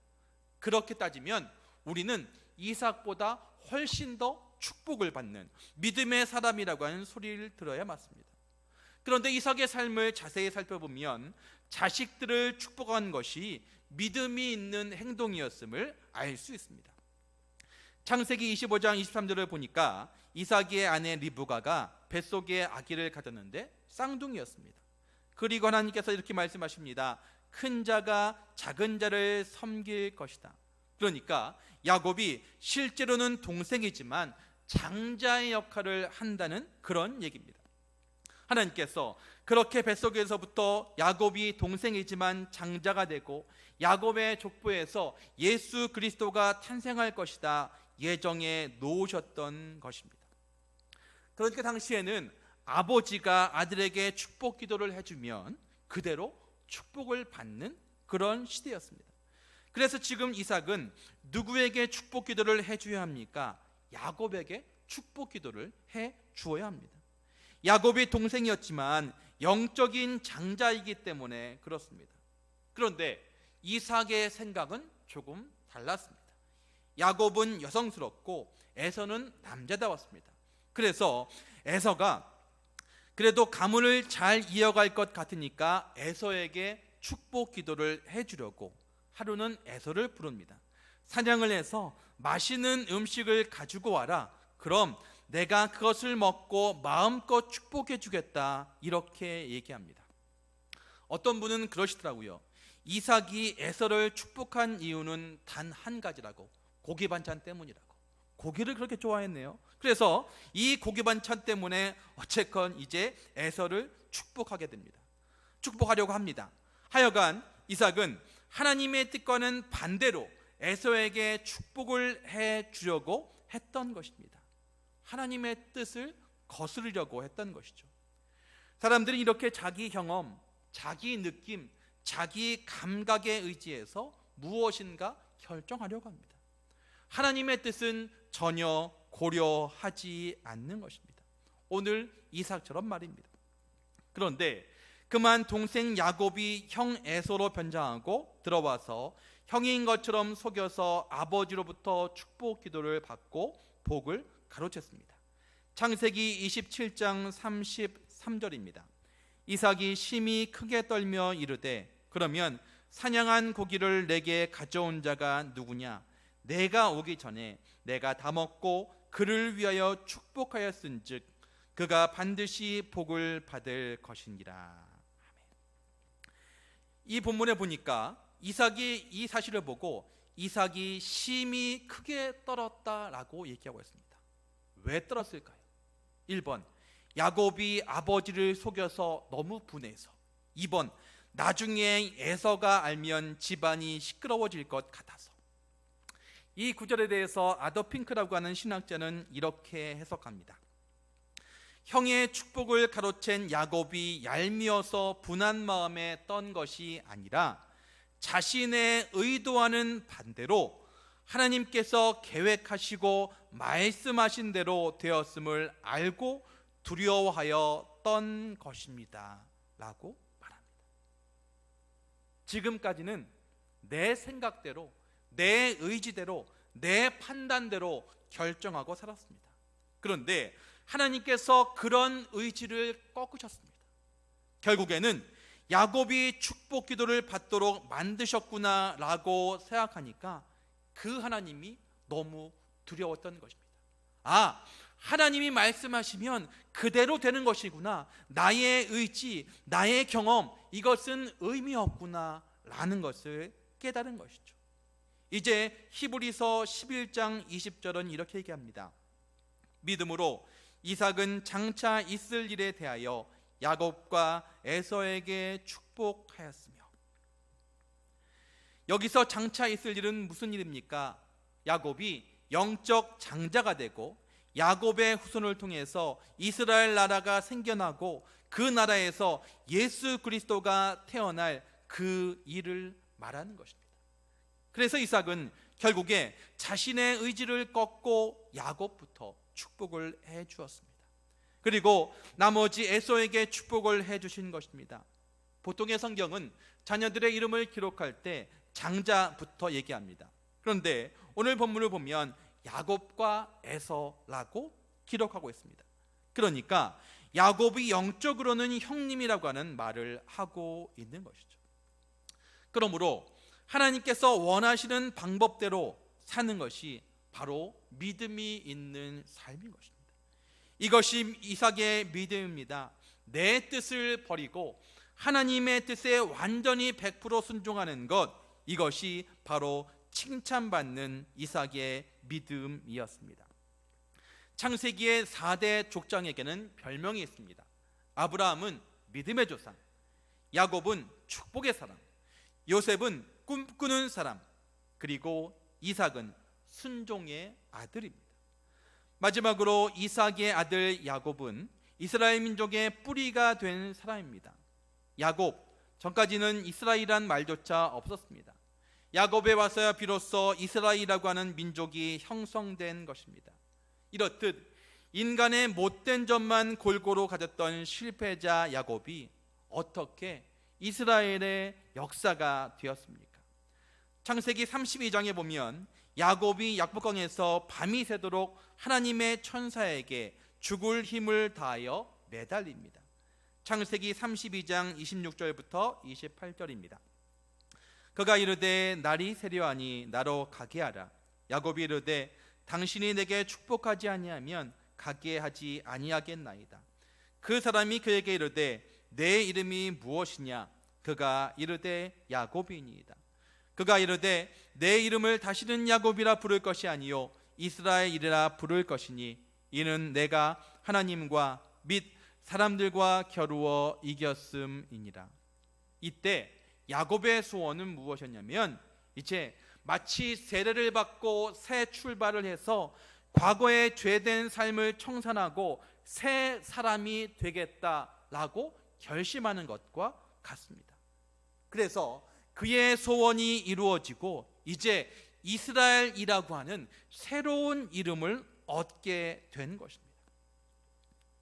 그렇게 따지면 우리는 이삭보다 훨씬 더 축복을 받는 믿음의 사람이라고 하는 소리를 들어야 맞습니다. 그런데 이삭의 삶을 자세히 살펴보면 자식들을 축복한 것이 믿음이 있는 행동이었음을 알 수 있습니다. 창세기 25장 23절을 보니까 이삭의 아내 리브가가 뱃속에 아기를 가졌는데 쌍둥이였습니다. 그리고 하나님께서 이렇게 말씀하십니다. 큰 자가 작은 자를 섬길 것이다. 그러니까 야곱이 실제로는 동생이지만 장자의 역할을 한다는 그런 얘기입니다. 하나님께서 그렇게 뱃속에서부터 야곱이 동생이지만 장자가 되고 야곱의 족보에서 예수 그리스도가 탄생할 것이다 예정해 놓으셨던 것입니다. 그러니까 당시에는 아버지가 아들에게 축복 기도를 해주면 그대로 축복을 받는 그런 시대였습니다. 그래서 지금 이삭은 누구에게 축복 기도를 해줘야 합니까? 야곱에게 축복 기도를 해 주어야 합니다. 야곱이 동생이었지만 영적인 장자이기 때문에 그렇습니다. 그런데 이삭의 생각은 조금 달랐습니다. 야곱은 여성스럽고 에서는 남자다웠습니다. 그래서 에서가 그래도 가문을 잘 이어갈 것 같으니까 에서에게 축복 기도를 해주려고 하루는 에서를 부릅니다. 사냥을 해서 맛있는 음식을 가지고 와라. 그럼 내가 그것을 먹고 마음껏 축복해 주겠다. 이렇게 얘기합니다. 어떤 분은 그러시더라고요. 이삭이 에서를 축복한 이유는 단 한 가지라고, 고기 반찬 때문이라고. 고기를 그렇게 좋아했네요. 그래서 이 고기 반찬 때문에 어쨌건 이제 에서를 축복하게 됩니다. 축복하려고 합니다. 하여간 이삭은 하나님의 뜻과는 반대로 에서에게 축복을 해 주려고 했던 것입니다. 하나님의 뜻을 거스르려고 했던 것이죠. 사람들은 이렇게 자기 경험, 자기 느낌, 자기 감각에 의지해서 무엇인가 결정하려고 합니다. 하나님의 뜻은 전혀 고려하지 않는 것입니다. 오늘 이삭처럼 말입니다. 그런데 그만 동생 야곱이 형 에서로 변장하고 들어와서 형인 것처럼 속여서 아버지로부터 축복 기도를 받고 복을 가로챘습니다. 창세기 27장 33절입니다. 이삭이 심히 크게 떨며 이르되 그러면 사냥한 고기를 내게 가져온 자가 누구냐? 내가 오기 전에 내가 다 먹고 그를 위하여 축복하였은즉 그가 반드시 복을 받을 것이니라. 이 본문에 보니까 이삭이 이 사실을 보고 이삭이 심히 크게 떨었다라고 얘기하고 있습니다. 왜 떨었을까요? 1번, 야곱이 아버지를 속여서 너무 분해서. 2번, 나중에 에서가 알면 집안이 시끄러워질 것 같아서. 이 구절에 대해서 아더 핑크라고 하는 신학자는 이렇게 해석합니다. 형의 축복을 가로챈 야곱이 얄미워서 분한 마음에 떤 것이 아니라 자신의 의도와는 반대로 하나님께서 계획하시고 말씀하신 대로 되었음을 알고 두려워하여 떤 것입니다 라고 말합니다. 지금까지는 내 생각대로, 내 의지대로, 내 판단대로 결정하고 살았습니다. 그런데 하나님께서 그런 의지를 꺾으셨습니다. 결국에는 야곱이 축복 기도를 받도록 만드셨구나 라고 생각하니까 그 하나님이 너무 두려웠던 것입니다. 아, 하나님이 말씀하시면 그대로 되는 것이구나, 나의 의지, 나의 경험, 이것은 의미 없구나 라는 것을 깨달은 것이죠. 이제 히브리서 11장 20절은 이렇게 얘기합니다. 믿음으로 이삭은 장차 있을 일에 대하여 야곱과 에서에게 축복하였으며. 여기서 장차 있을 일은 무슨 일입니까? 야곱이 영적 장자가 되고 야곱의 후손을 통해서 이스라엘 나라가 생겨나고 그 나라에서 예수 그리스도가 태어날 그 일을 말하는 것입니다. 그래서 이삭은 결국에 자신의 의지를 꺾고 야곱부터 축복을 해 주었습니다. 그리고 나머지 에서에게 축복을 해 주신 것입니다. 보통의 성경은 자녀들의 이름을 기록할 때 장자부터 얘기합니다. 그런데 오늘 본문을 보면 야곱과 에서라고 기록하고 있습니다. 그러니까 야곱이 영적으로는 형님이라고 하는 말을 하고 있는 것이죠. 그러므로 하나님께서 원하시는 방법대로 사는 것이 바로 믿음이 있는 삶인 것입니다. 이것이 이삭의 믿음입니다. 내 뜻을 버리고 하나님의 뜻에 완전히 100% 순종하는 것, 이것이 바로 칭찬받는 이삭의 믿음이었습니다. 창세기의 4대 족장에게는 별명이 있습니다. 아브라함은 믿음의 조상, 야곱은 축복의 사람, 요셉은 꿈꾸는 사람, 그리고 이삭은 순종의 아들입니다. 마지막으로 이삭의 아들 야곱은 이스라엘 민족의 뿌리가 된 사람입니다. 야곱, 전까지는 이스라엘이란 말조차 없었습니다. 야곱에 와서야 비로소 이스라엘이라고 하는 민족이 형성된 것입니다. 이렇듯 인간의 못된 점만 골고루 가졌던 실패자 야곱이 어떻게 이스라엘의 역사가 되었습니까? 창세기 32장에 보면 야곱이 약복강에서 밤이 새도록 하나님의 천사에게 죽을 힘을 다하여 매달립니다. 창세기 32장 26절부터 28절입니다. 그가 이르되 날이 새려하니 나로 가게 하라. 야곱이 이르되 당신이 내게 축복하지 아니하면 가게 하지 아니하겠나이다. 그 사람이 그에게 이르되 내 이름이 무엇이냐? 그가 이르되 야곱이니이다. 그가 이르되 내 이름을 다시는 야곱이라 부를 것이 아니요 이스라엘이라 부를 것이니 이는 내가 하나님과 및 사람들과 겨루어 이겼음이니라. 이때 야곱의 소원은 무엇이었냐면 이제 마치 세례를 받고 새 출발을 해서 과거의 죄된 삶을 청산하고 새 사람이 되겠다라고 결심하는 것과 같습니다. 그래서 그의 소원이 이루어지고 이제 이스라엘이라고 하는 새로운 이름을 얻게 된 것입니다.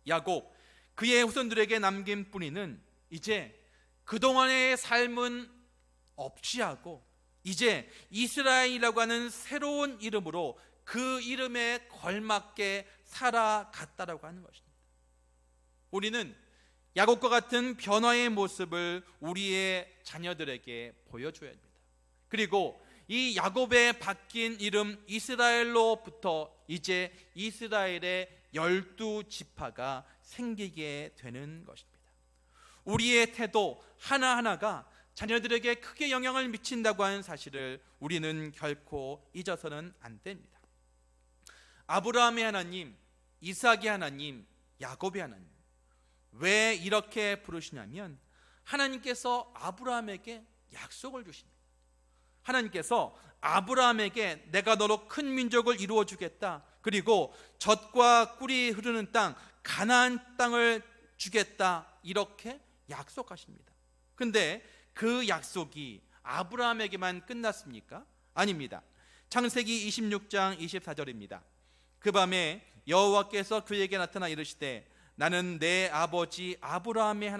야곱, 그의 후손들에게 남긴 뿌리는 이제 그동안의 삶은 없이하고 이제 이스라엘이라고 하는 새로운 이름으로 그 이름에 걸맞게 살아갔다라고 하는 것입니다. 우리는 야곱과 같은 변화의 모습을 우리의 자녀들에게 보여줘야 합니다. 그리고 이 야곱의 바뀐 이름 이스라엘로부터 이제 이스라엘의 12지파가 생기게 되는 것입니다. 우리의 태도 하나하나가 자녀들에게 크게 영향을 미친다고 하는 사실을 우리는 결코 잊어서는 안 됩니다. 아브라함의 하나님, 이삭의 하나님, 야곱의 하나님, 왜 이렇게 부르시냐면 하나님께서 아브라함에게 약속을 주십니다. 하나님께서 아브라함에게 내가 너로 큰 민족을 이루어 주겠다, 그리고 젖과 꿀이 흐르는 땅 가나안 땅을 주겠다, 이렇게 약속하십니다. 근데 그 약속이 아브라함에게만 끝났습니까? 아닙니다. 창세기 26장 24절입니다. 그 밤에 여호와께서 그에게 나타나 이르시되 나는 내 아버지 아브라함의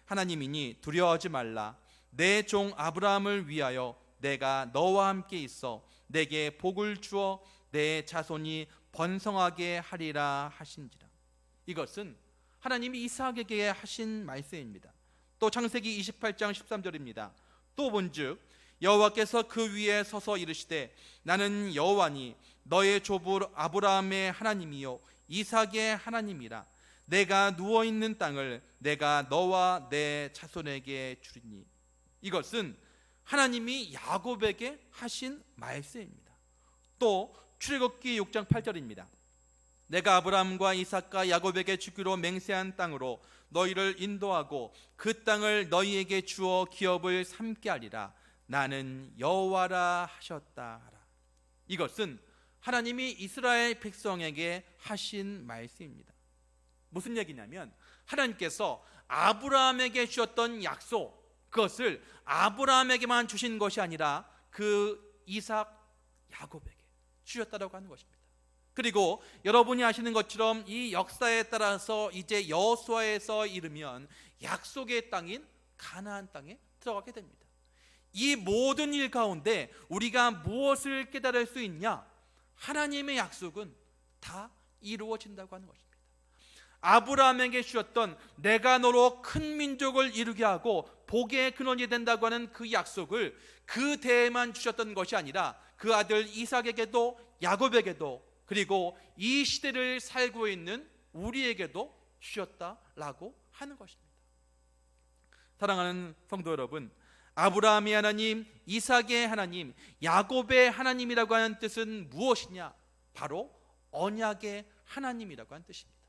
하나님이니 두려워하지 말라. 내 종 아브라함을 위하여 내가 너와 함께 있어 내게 복을 주어 내 자손이 번성하게 하리라 하신지라. 이것은 하나님이 이삭에게 하신 말씀입니다. 또 창세기 28장 13절입니다. 또 본즉 여호와께서 그 위에 서서 이르시되 나는 여호와니 너의 조부 아브라함의 하나님이요 이삭의 하나님이라. 내가 누워있는 땅을 내가 너와 내 자손에게 주리니. 이것은 하나님이 야곱에게 하신 말씀입니다. 또 출애굽기 6장 8절입니다. 내가 아브라함과 이삭과 야곱에게 주기로 맹세한 땅으로 너희를 인도하고 그 땅을 너희에게 주어 기업을 삼게 하리라. 나는 여호와라 하셨다. 이것은 하나님이 이스라엘 백성에게 하신 말씀입니다. 무슨 얘기냐면 하나님께서 아브라함에게 주셨던 약속, 그것을 아브라함에게만 주신 것이 아니라 그 이삭, 야곱에게 주셨다라고 하는 것입니다. 그리고 여러분이 아시는 것처럼 이 역사에 따라서 이제 여호수아에서 이르면 약속의 땅인 가나안 땅에 들어가게 됩니다. 이 모든 일 가운데 우리가 무엇을 깨달을 수 있냐? 하나님의 약속은 다 이루어진다고 하는 것입니다. 아브라함에게 주셨던 내가 너로 큰 민족을 이루게 하고 복의 근원이 된다고 하는 그 약속을 그 때에만 주셨던 것이 아니라 그 아들 이삭에게도 야곱에게도 그리고 이 시대를 살고 있는 우리에게도 주셨다라고 하는 것입니다. 사랑하는 성도 여러분, 아브라함의 하나님, 이삭의 하나님, 야곱의 하나님이라고 하는 뜻은 무엇이냐? 바로 언약의 하나님이라고 하는 뜻입니다.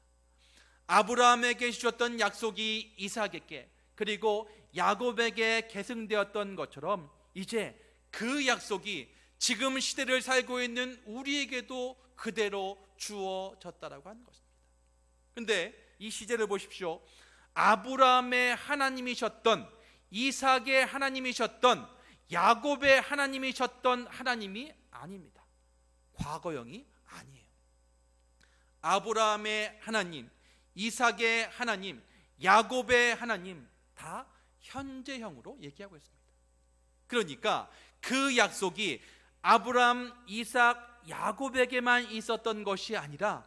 아브라함에게 주셨던 약속이 이삭에게 그리고 야곱에게 계승되었던 것처럼 이제 그 약속이 지금 시대를 살고 있는 우리에게도 그대로 주어졌다라고 하는 것입니다. 그런데 이 시제를 보십시오. 아브라함의 하나님이셨던, 이삭의 하나님이셨던, 야곱의 하나님이셨던 하나님이 아닙니다. 과거형이 아니에요. 아브라함의 하나님, 이삭의 하나님, 야곱의 하나님 다 현재형으로 얘기하고 있습니다. 그러니까 그 약속이 아브라함, 이삭, 야곱에게만 있었던 것이 아니라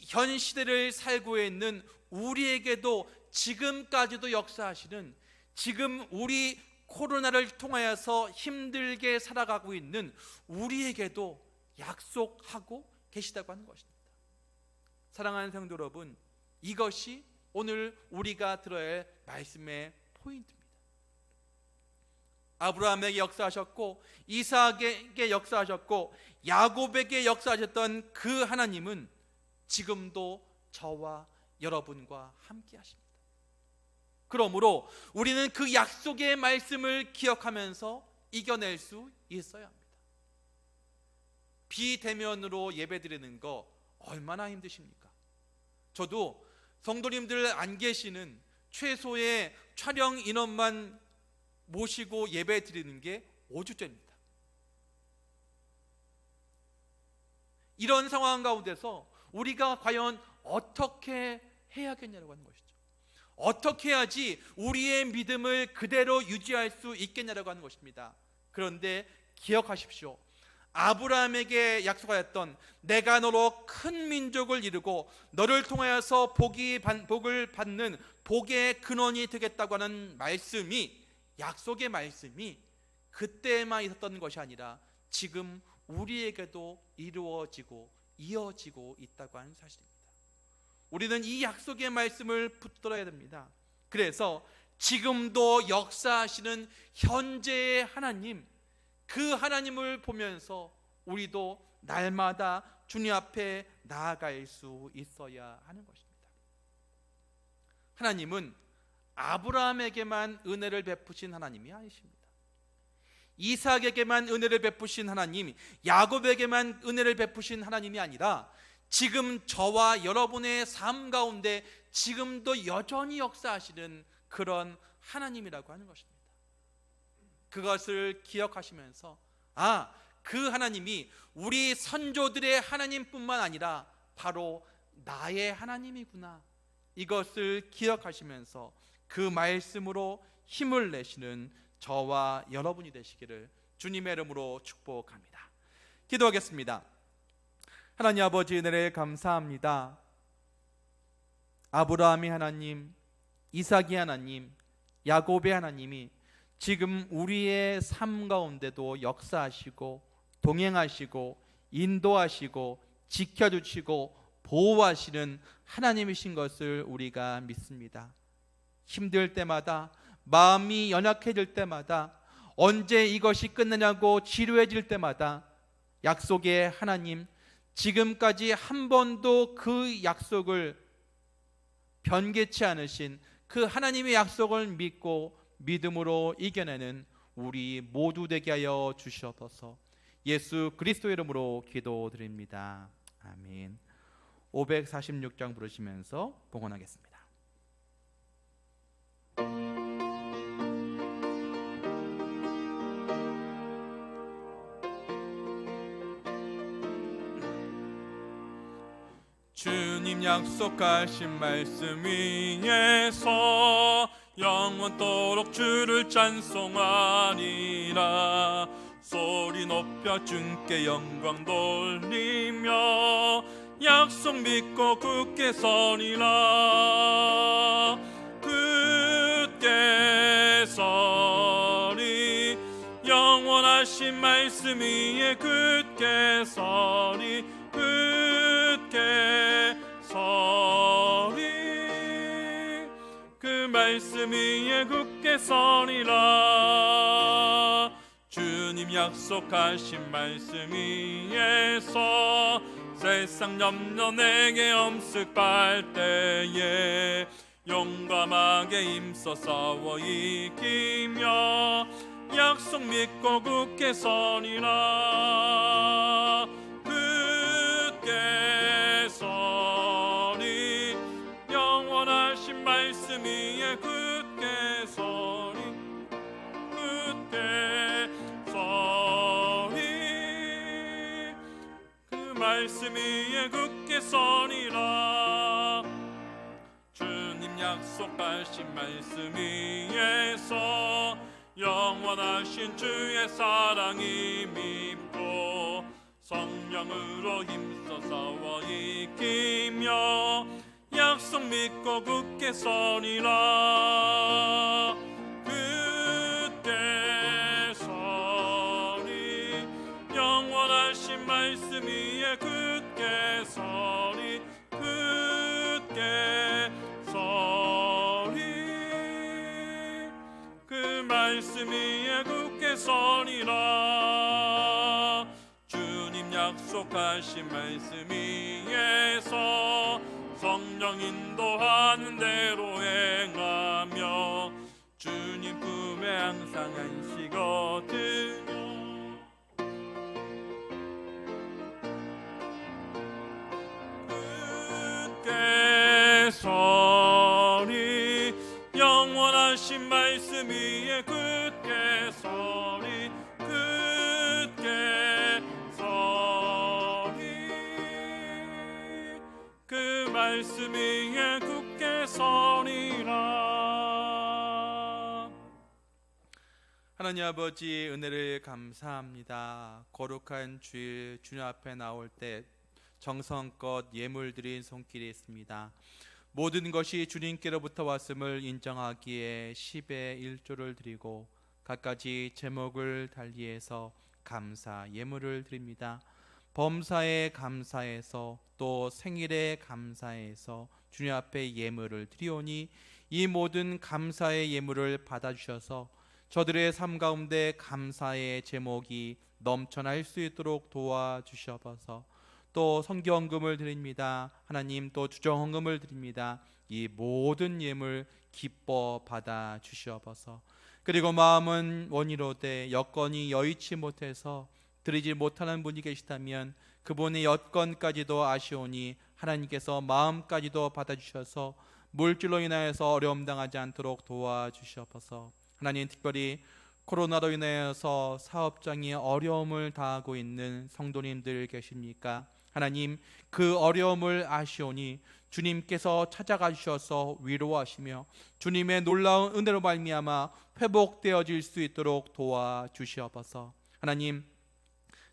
현 시대를 살고 있는 우리에게도 지금까지도 역사하시는, 지금 우리 코로나를 통하여서 힘들게 살아가고 있는 우리에게도 약속하고 계시다고 하는 것입니다. 사랑하는 성도 여러분, 이것이 오늘 우리가 들어야 할 말씀의 포인트입니다. 아브라함에게 역사하셨고 이삭에게 역사하셨고 야곱에게 역사하셨던 그 하나님은 지금도 저와 여러분과 함께 하십니다. 그러므로 우리는 그 약속의 말씀을 기억하면서 이겨낼 수 있어야 합니다. 비대면으로 예배드리는 거 얼마나 힘드십니까? 저도 성도님들 안 계시는 최소의 촬영 인원만 모시고 예배 드리는 게 5주째입니다. 이런 상황 가운데서 우리가 과연 어떻게 해야겠냐고 하는 것이죠. 어떻게 해야지 우리의 믿음을 그대로 유지할 수 있겠냐고 하는 것입니다. 그런데 기억하십시오. 아브라함에게 약속하였던 내가 너로 큰 민족을 이루고 너를 통하여서 복을 받는 복의 근원이 되겠다고 하는 말씀이, 약속의 말씀이 그때만 있었던 것이 아니라 지금 우리에게도 이루어지고 이어지고 있다고 하는 사실입니다. 우리는 이 약속의 말씀을 붙들어야 됩니다. 그래서 지금도 역사하시는 현재의 하나님, 그 하나님을 보면서 우리도 날마다 주님 앞에 나아갈 수 있어야 하는 것입니다. 하나님은 아브라함에게만 은혜를 베푸신 하나님이 아니십니다. 이삭에게만 은혜를 베푸신 하나님, 야곱에게만 은혜를 베푸신 하나님이 아니라 지금 저와 여러분의 삶 가운데 지금도 여전히 역사하시는 그런 하나님이라고 하는 것입니다. 그것을 기억하시면서 그 하나님이 우리 선조들의 하나님뿐만 아니라 바로 나의 하나님이구나, 이것을 기억하시면서 그 말씀으로 힘을 내시는 저와 여러분이 되시기를 주님의 이름으로 축복합니다. 기도하겠습니다. 하나님 아버지, 은혜를 감사합니다. 아브라함의 하나님, 이삭의 하나님, 야곱의 하나님이 지금 우리의 삶 가운데도 역사하시고 동행하시고 인도하시고 지켜주시고 보호하시는 하나님이신 것을 우리가 믿습니다. 힘들 때마다, 마음이 연약해질 때마다, 언제 이것이 끝나냐고 지루해질 때마다 약속의 하나님, 지금까지 한 번도 그 약속을 변개치 않으신 그 하나님의 약속을 믿고 믿음으로 이겨내는 우리 모두 되게 하여 주시옵소서. 예수 그리스도의 이름으로 기도드립니다. 아멘. 546장 부르시면서 봉헌하겠습니다. 주님 약속하신 말씀 위에서 영원토록 주를 찬송하리라. 소리 높여 주께 영광 돌리며 약속 믿고 굳게 서리라. 굳게 서리, 영원하신 말씀 위에 굳게 서리, 굳게 서리. 그 말씀 위에 굳게 서리라. 주님 약속하신 말씀 위에서 세상 염려 내게 엄습할 때에 용감하게 힘써 싸워 이기며 약속 믿고 굳게 서리라. 굳게 서리, 영원하신 말씀 위에 굳게 서리, 굳게 서리. 그 말씀 위에 굳게 서리라. 주님 약속하신 말씀 위에서 영원하신 주의 사랑이 믿고 성령으로 힘써 싸워 이기며 약속 믿고 굳게 서리라. 굳게 서리, 영원하신 말씀 위에 굳게 서리, 굳게 서리. 그 말씀 위에 굳게 서리라. 주님 약속하신 말씀 위에서 성령 인도하는 대로 행하며 주님 품에 항상 안식거든요. 굳게 서리, 영원하신 말씀 위에 굳게 서리, 굳게 서리. 그 말씀 위에 굳게 서리라. 하나님 아버지, 은혜를 감사합니다. 거룩한 주일 주님 앞에 나올 때 정성껏 예물 드린 손길이 있습니다. 모든 것이 주님께로부터 왔음을 인정하기에 10의 1조를 드리고 갖가지 제목을 달리해서 감사 예물을 드립니다. 범사에 감사해서 또 생일에 감사해서 주님 앞에 예물을 드리오니 이 모든 감사의 예물을 받아주셔서 저들의 삶 가운데 감사의 제목이 넘쳐날 수 있도록 도와주셔서 또 성경헌금을 드립니다. 하나님, 또 주정헌금을 드립니다. 이 모든 예물 기뻐 받아 주시옵소서. 그리고 마음은 원이로되 여건이 여의치 못해서 드리지 못하는 분이 계시다면 그분의 여건까지도 아시오니 하나님께서 마음까지도 받아주셔서 물질로 인하여서 어려움 당하지 않도록 도와주시옵소서. 하나님, 특별히 코로나로 인하여서 사업장이 어려움을 당하고 있는 성도님들 계십니까? 하나님, 그 어려움을 아시오니 주님께서 찾아가 주셔서 위로하시며 주님의 놀라운 은혜로 말미암아 회복되어질 수 있도록 도와주시옵소서. 하나님,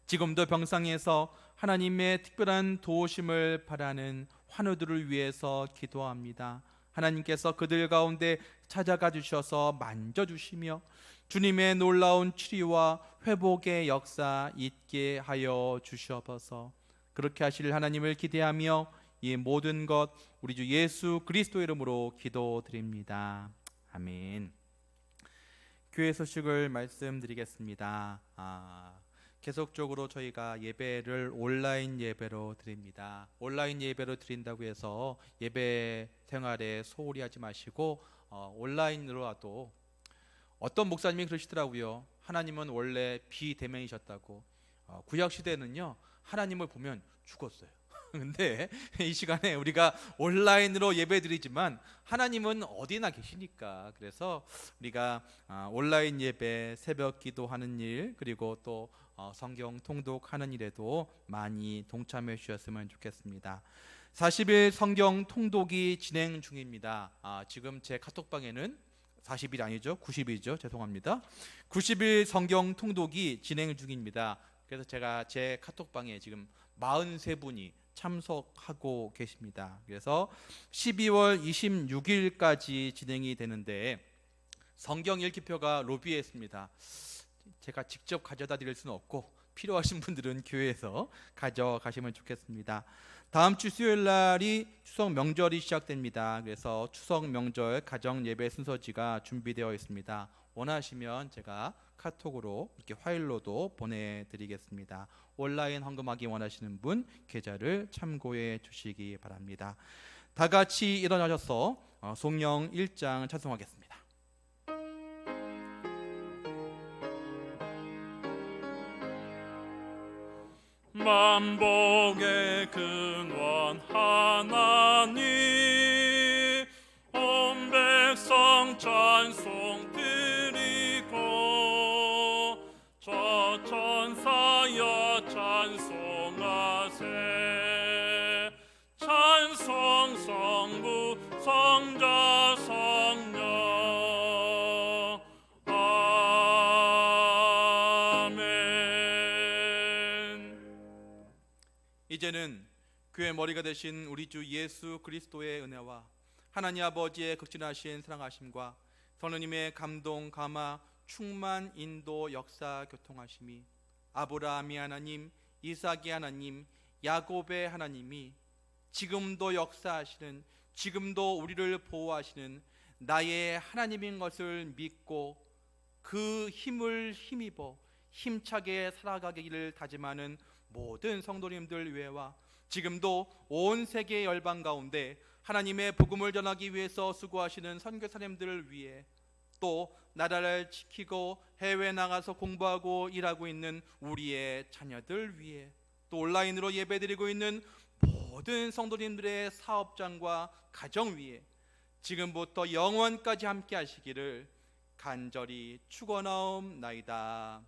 지금도 병상에서 하나님의 특별한 도우심을 바라는 환우들을 위해서 기도합니다. 하나님께서 그들 가운데 찾아가 주셔서 만져주시며 주님의 놀라운 치료와 회복의 역사 있게 하여 주시옵소서. 그렇게 하실 하나님을 기대하며 이 모든 것 우리 주 예수 그리스도 이름으로 기도드립니다. 아멘. 교회 소식을 말씀드리겠습니다. 계속적으로 저희가 예배를 온라인 예배로 드립니다. 온라인 예배로 드린다고 해서 예배 생활에 소홀히 하지 마시고 온라인으로라도, 어떤 목사님이 그러시더라고요. 하나님은 원래 비대면이셨다고. 구약 시대는요, 하나님을 보면 죽었어요. 근데 이 시간에 우리가 온라인으로 예배드리지만 하나님은 어디나 계시니까, 그래서 우리가 온라인 예배, 새벽 기도하는 일, 그리고 또 성경 통독하는 일에도 많이 동참해 주셨으면 좋겠습니다. 40일 성경 통독이 진행 중입니다. 지금 제 카톡방에는 40일 아니죠, 90일이죠, 죄송합니다. 90일 성경 통독이 진행 중입니다. 그래서 제가 제 카톡방에 지금 43분이 참석하고 계십니다. 그래서 12월 26일까지 진행이 되는데 성경 읽기표가 로비에 있습니다. 제가 직접 가져다 드릴 수는 없고 필요하신 분들은 교회에서 가져가시면 좋겠습니다. 다음 주 수요일 날이 추석 명절이 시작됩니다. 그래서 추석 명절 가정 예배 순서지가 준비되어 있습니다. 원하시면 제가 카톡으로 이렇게 파일로도 보내드리겠습니다. 온라인 헌금하기 원하시는 분 계좌를 참고해 주시기 바랍니다. 다 같이 일어나셔서 송영 1장 찬송하겠습니다. 만복의 근원 하나님, 온 백성 찬송 드리고 저 천사여 찬송하세. 찬송 성부 성자 성령. 이제는 교회 머리가 되신 우리 주 예수 그리스도의 은혜와 하나님 아버지의 극진하신 사랑하심과 성령님의 감동, 감화, 충만, 인도, 역사, 교통하심이 아브라함의 하나님, 이삭의 하나님, 야곱의 하나님이 지금도 역사하시는, 지금도 우리를 보호하시는 나의 하나님인 것을 믿고 그 힘을 힘입어 힘차게 살아가기를 다짐하는 모든 성도님들 위해와 지금도 온 세계 열방 가운데 하나님의 복음을 전하기 위해서 수고하시는 선교사님들을 위해, 또 나라를 지키고 해외 나가서 공부하고 일하고 있는 우리의 자녀들 위해, 또 온라인으로 예배드리고 있는 모든 성도님들의 사업장과 가정 위에 지금부터 영원까지 함께 하시기를 간절히 축원하옵나이다.